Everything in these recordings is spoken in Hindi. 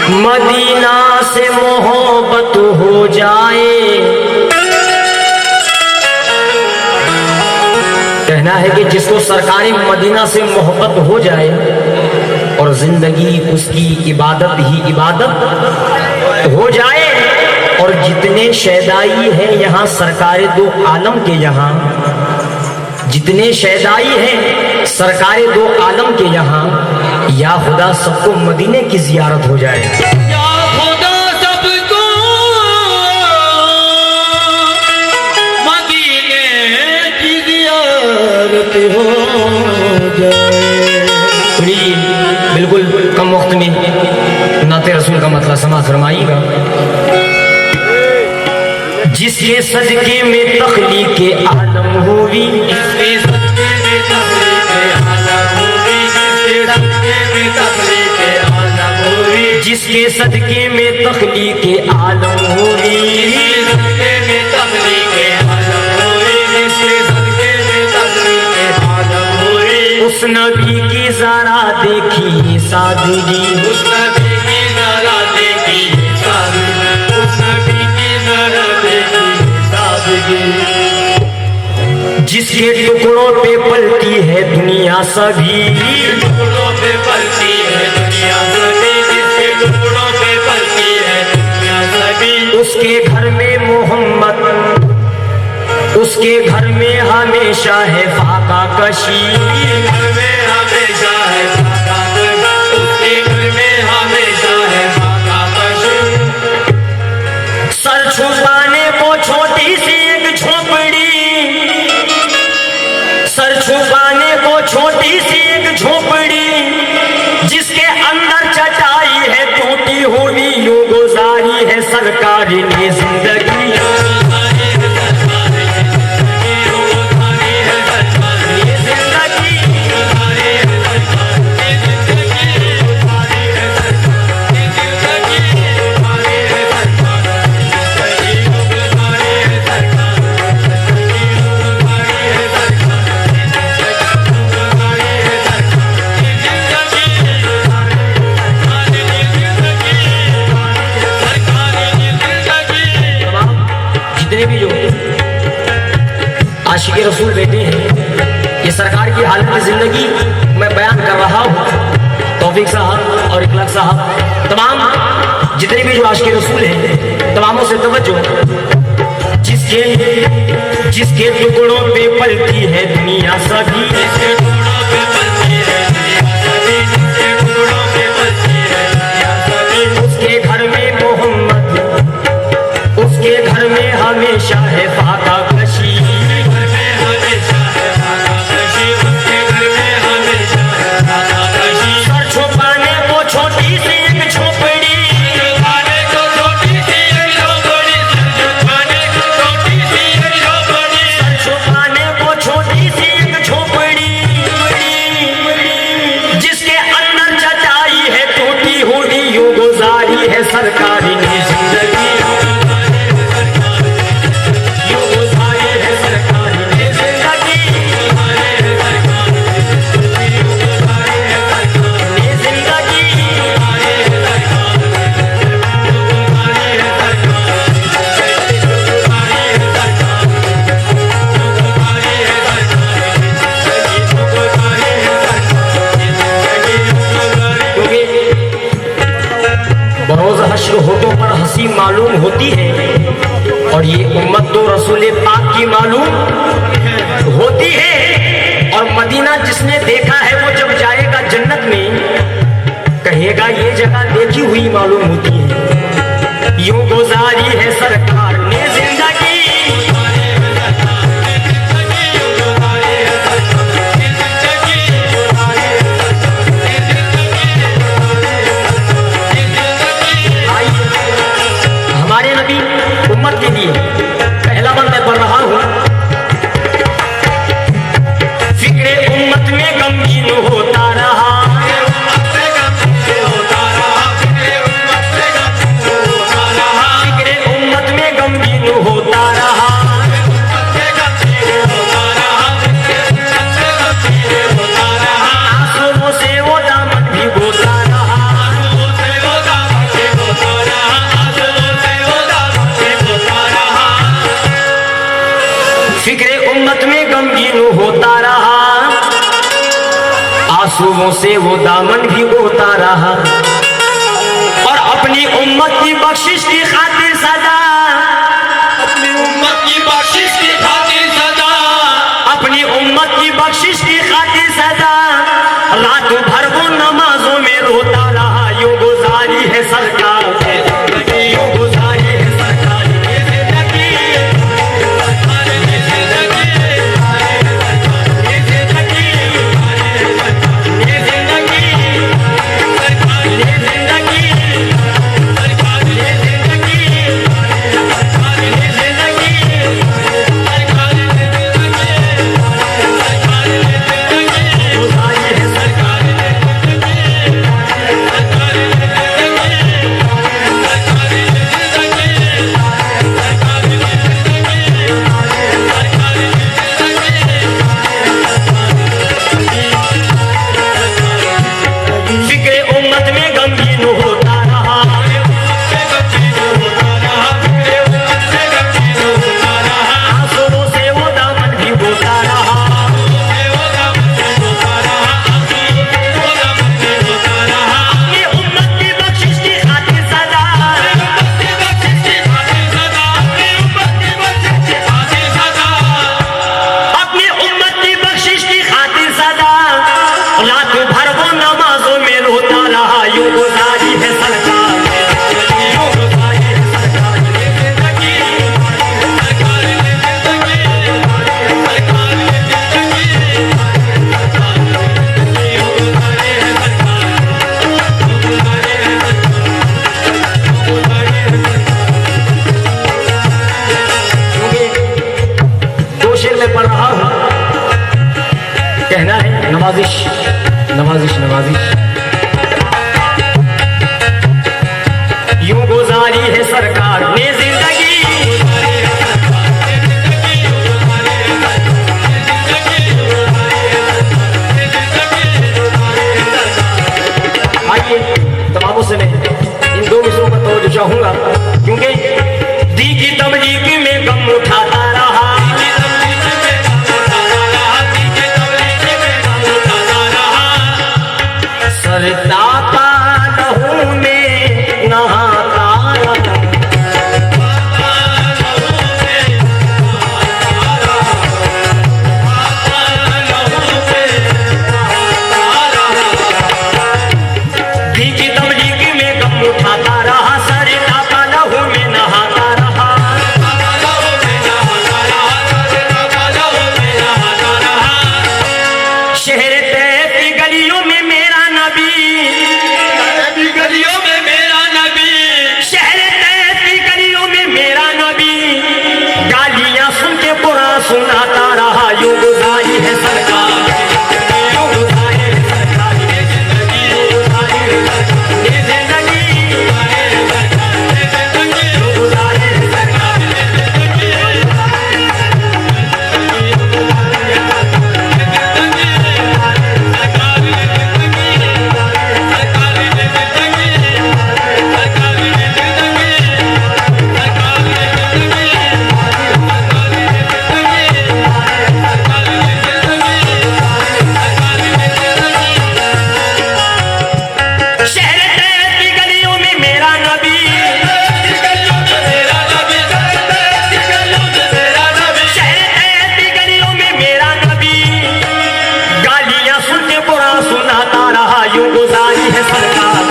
मदीना से मोहब्बत हो जाए। कहना है कि जिसको सरकारी मदीना से मोहब्बत हो जाए और जिंदगी उसकी इबादत ही इबादत हो जाए, और जितने शहदाई हैं यहाँ सरकारे दो आलम के, यहाँ जितने शहदाई हैं सरकारे दो आलम के यहाँ, या खुदा सबको मदीने की जियारत हो जाए। या खुदा सबको मदीने की जियारत हो जाए। बिल्कुल कम वक्त में नाते रसूल का मतलब समाज फरमाइएगा। जिसके सदके में तख्लीके आलम हुई, जिसके सदके में तख्लीके आलम हुई, जिसके सदके में तख्लीके आलम हुई, जिसके सदके में तख्लीके आलम हुई, जिसके सदके में तख्लीके आलम हुई। उस नबी की जरा देखी सादगी, उस नबी की जरा देखी सादगी, उस नबी की जरा देखी सादगी। जिसके टुकड़ों पे पलती है दुनिया सभी, टुकड़ों पे पलती है दुनिया सभी, जिसके टुकड़ों पे पलती है दुनिया सभी। उसके घर में मोहम्मद, उसके घर में हमेशा है फाका कशी, घर में हमेशा है फाका कशी, उसके घर में हमेशा है फाका कशी। सर छुपाने को छोटी सी एक झोपड़ी, सर छुपाने को छोटी सी एक झोपड़ी, जिसके अंदर चटाई है टूटी हुई, यूं गुजारी है सरकारी ने जिंदगी। आशिक़े रसूल बेटे हैं, ये सरकार की हालत की जिंदगी मैं बयान कर रहा हूँ। तौफीक साहब और इखलाक साहब, तमाम जितने भी जो आशिक़े रसूल हैं तमामों से तवज्जो। जिसके टुकड़ों पे पलती है दुनिया सभी, जिसके टुकड़ों पे पलती है दुनिया सभी, जिसके टुकड़ों पे पलती है दुनिया सभी। उसके घर में मोहम्मद, उसके घर में हमेशा है फाका कशी, सरकारी ने जिंदगी। बरोज़ हश्र होठों पर हंसी मालूम होती है, और ये उम्मत तो रसूल पाक की मालूम होती है। और मदीना जिसने देखा है वो जब जाएगा जन्नत में कहेगा ये जगह देखी हुई मालूम होती है। यूं गुजारी है सरकार ने जिंदगी। हमारे नबी उम्मत के लिए पहला बंद मैं पढ़ रहा हूं। फिक्रे उम्मत में गमगीन होता रहा, फिक्रे उम्मत में आंसुओं से वो दामन भी भिगोता रहा और अपनी उम्मत की बख्शिश की खातिर सदा, अपनी उम्मत की बख्शिश की खातिर सदा, अपनी उम्मत की बख्शिश की खातिर सदा रात भर वो नमाजों में रोता रहा। यूं गुजारी है सरकार, यूं गुजारी है सरकार ये जिंदगी, ये जिंदगी, ये जिंदगी, ये जिंदगी, ये जिंदगी, ये फिक्रे उम्मत में गमगीन होता रहा, आंसुओं से वो दामन भिगोता रहा। अपनी उम्मत की बख्शिश की खातिर सदा, अपनी उम्मत की बख्शिश की खातिर सदा रात भर वो नमाजों में रोता रहा। यूं गुजारी है सरकार, यूं गुजारी है सरकार ये जिंदगी, सरकार ये जिंदगी, सरकार ये जिंदगी, यूं गुजारी है सरकार, यूं गुजारी है सरकार, यूं गुजारी है सरकार। दो शेर में पढ़ रहा हूं, कहना है नवाजिश नवाजिश नवाजिश। यूं गुजारी है सरकार ने जिंदगी, आइए तमामों से मैं इन दो विषयों पर तवज्जो चाहूंगा, क्योंकि दी की तबलीग में गम उठाता रहा, सरताता लहू में नहाता रहा, दी की तबलीग में गम उठाता रहा, सरताता लहू में नहाता रहा, शहर तैफ की गलियों में मेरा नबी, गलियों में मेरा नबी, शहर तैफ की गलियों में मेरा नबी गालियां सुन के कुरान सुनाता रहा। यूं गुजारी है सरकार, यूं गुजारी है सरकार ये जिंदगी, यूं गुजारी है सरकार ये जिंदगी, यूं गुजारी है सरकार ये जिंदगी, शहर तैफ की गलियों में मेरा नबी, शहर तैफ की गलियों में मेरा नबी गालियां सुन के कुरान सुनाता रहा। यूं गुजारी है सरकार,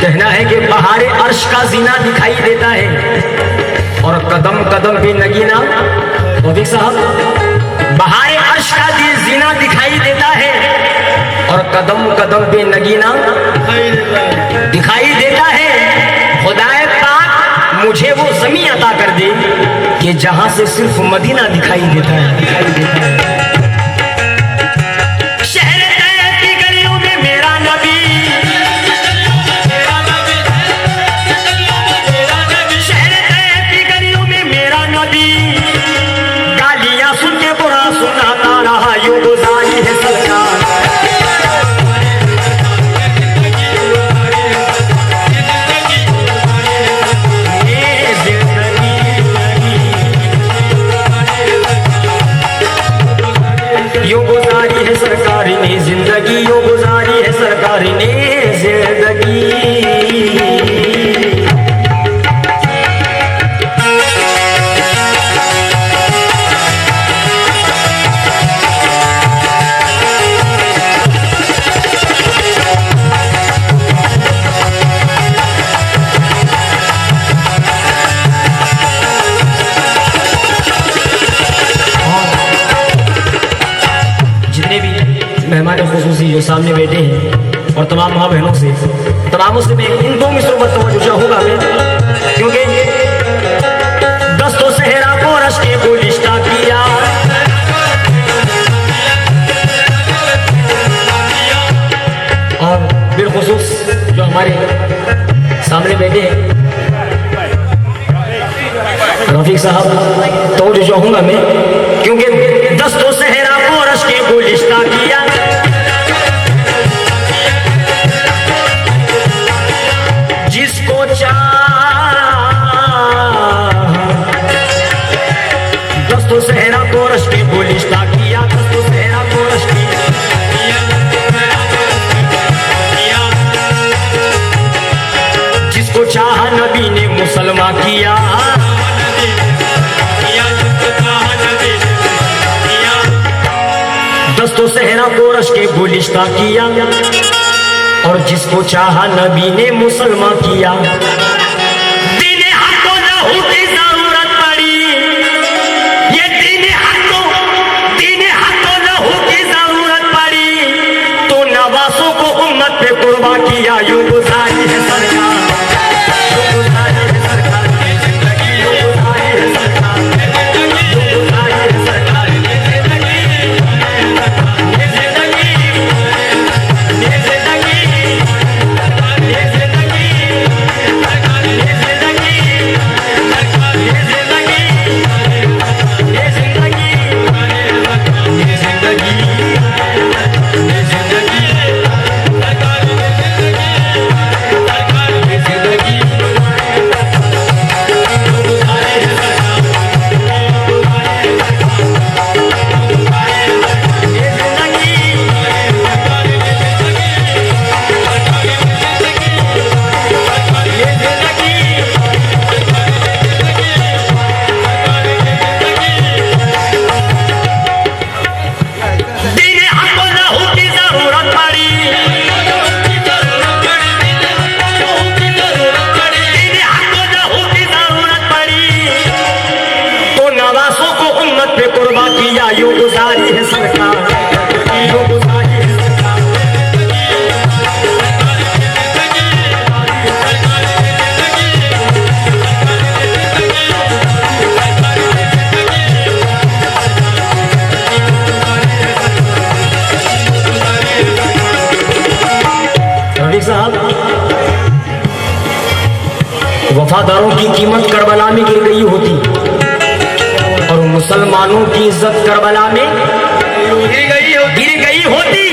कहना है कि बहारे अर्श का जीना दिखाई देता है और कदम कदम पे नगीना, तौफीक साहब, बहारे अर्श का जीना दिखाई देता है और कदम कदम पे नगीना दिखाई देता है। खुदाए पाक मुझे वो ज़मीं अता कर दे कि जहां से सिर्फ मदीना दिखाई देता है, दिखाई देता है। शहर तैफ की गलियों में मेरा नबी, शहर तैफ की गलियों में मेरा नबी गालियां गुजारी है सरकार ने जिंदगी, यो गुजारी है सरकार ने जिंदगी। मेहमान खुसूसी जो सामने बैठे हैं और तमाम माँ बहनों से, तमामों से मैं इन दो मिसरों पर तवज्जो चाहूंगा मैं, क्योंकि दस्तों सहरा को रश के गुलिस्ता किया, और बिलखुसूस जो हमारे सामने बैठे हैं रफीक साहब, तवज्जो चाहूंगा मैं, क्योंकि दस्तों सहरा को रश के गुलिस्ता किया, जिसको दस्तों सहरा को रश के गुलिस्ता किया, दस्तों सहरा को रश किया, जिसको चाहा नबी ने मुसलमान किया, दस्तों सहरा को रश के गुलिस्ता किया, और जिसको चाहा नबी ने मुसलमान किया। दीने हक को लहू की जरूरत पड़ी, ये दीने हक को लहू की जरूरत पड़ी, तो नवासों को उम्मत पे कुर्बा किया, यूं गुजारी है सरकार, यूं गुजारी है सरकार की जिंदगी, यूं गुजारी है सरकार, यूं गुजारी है सरकार की जिंदगी, ये जिंदगी, ये जिंदगी, ये जिंदगी, ये जिंदगी, ये जिंदगी, ये जिंदगी, ये जिंदगी, ये जिंदगी, वफादारों की कीमत करबला में गिर गई होती और मुसलमानों की इज्जत करबला में गिर गई होती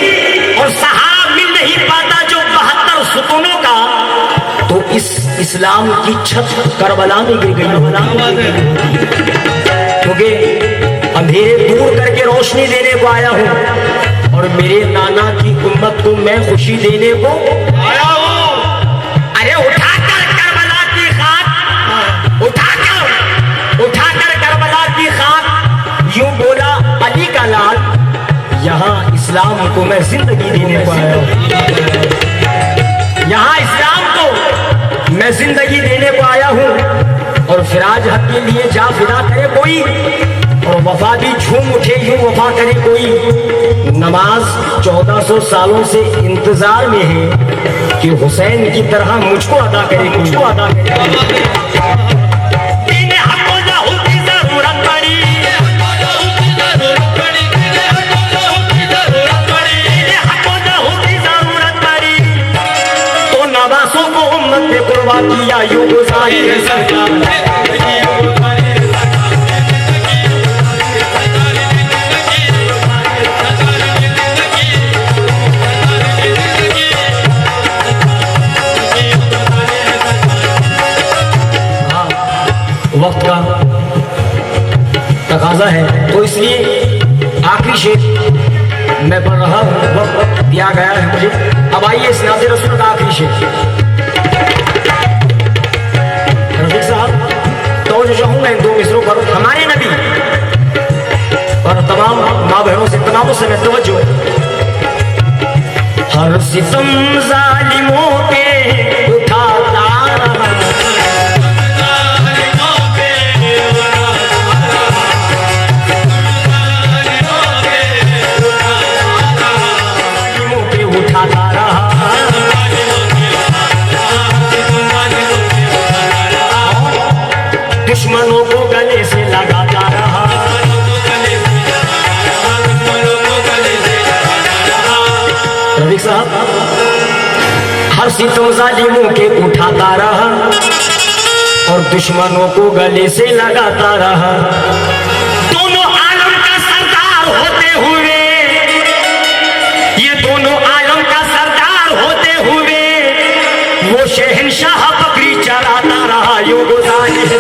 और सहाब मिल नहीं पाता जो 72 सुतूनों का, तो इस इस्लाम की छत करबला में गिर गई होती, क्योंकि अंधेरे दूर करके रोशनी देने को आया हूं और मेरे नाना की उम्मत को मैं खुशी देने को आया हूं। अरे उठाकर करबला की खाक, उठाकर करबला की खाक, यूं बोला अली का लाल, यहाँ इस्लाम को मैं जिंदगी देने को आया हूं, यहाँ इस्लाम को मैं जिंदगी देने को आया हूं। और फिराज हक के लिए जा फिरा करे कोई और वफा भी झूम उठे यूं वफा करे कोई। नमाज 1400 सालों से इंतजार में है कि हुसैन की तरह मुझको अदा करे, मुझको अदा करे। तो नवासों को उम्मत पे कुर्बान किया, यूं गुजारी है सरकार। वक्त का तकाजा है, तो इसलिए आखिरी शेर मैं पढ़ रहा हूँ, वक्त दिया गया है मुझे। अब आइए इस नाज़े रसूल का आखिरी शेर। रफीक साहब तो जो चाहूंगा इन 2 मिसरों पर हमारे नबी और तमाम माँ बहनों से तमामों से मैं तवज्जो है। हर सितम जालिमों पे उठाता दुश्मनों को गले से लगाता रहा। रफीक साहब हर सितम जालिमों के उठाता रहा और दुश्मनों को गले से लगाता रहा। दोनों आलम का सरदार होते हुए, ये दोनों आलम का सरदार होते हुए वो शहंशाह बकरी चलाता रहा। यूं गुजारी है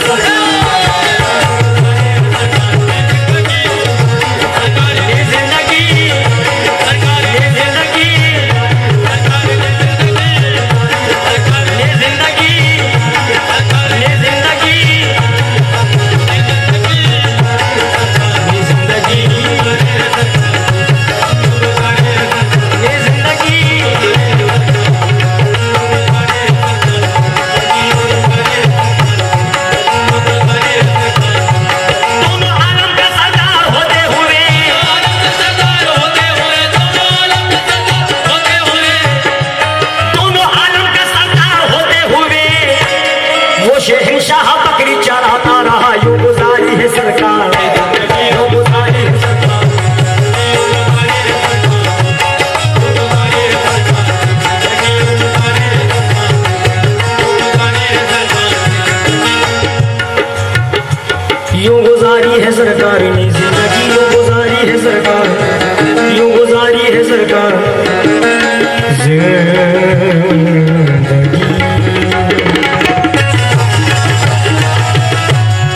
शहंशाह बकरी चराता रहा। यूं गुजारी है सरकार, यूं गुजारी है सरकार। यूं गुजारी है सरकार ने जिंदगी, यूं गुजारी है सरकार, यूं गुजारी है सरकार।